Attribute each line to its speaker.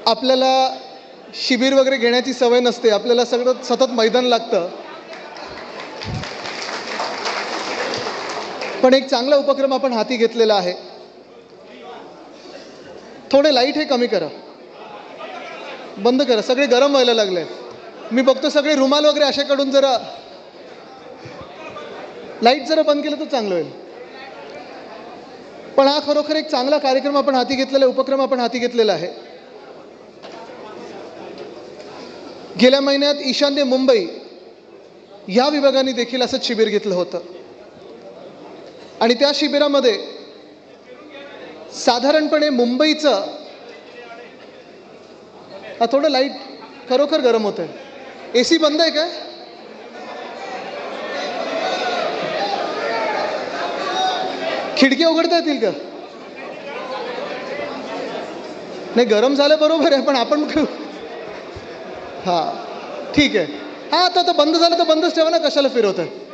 Speaker 1: आपल्याला शिबिर वगैरे घेण्याची सवय नसते, आपल्याला सगळं सतत मैदान लागतं. पण एक चांगला उपक्रम आपण हाती घेतलेला आहे. थोडे लाईट हे कमी करा, बंद करा, सगळे गरम व्हायला लागले. मी बघतो सगळे रुमाल वगैरे अशा काढून जरा लाईट जरा बंद केलं तर चांगलं होईल. पण हा खरोखर एक चांगला कार्यक्रम आपण हाती घेतलेला, उपक्रम आपण हाती घेतलेला आहे. गेल्या महिन्यात ईशान्य मुंबई या विभागाने देखील असंच शिबिर घेतलं होतं. आणि त्या शिबिरामध्ये साधारणपणे मुंबईचं थोडं लाईट खरोखर गरम होतंय. एसी बंद आहे काय? खिडकी उघडता येतील का? नाही, गरम झालं बरोबर आहे, पण आपण हां ठीक आहे. हां आता बंद झालं तर बंदच ठेवा ना, कशाला फिरवत आहे.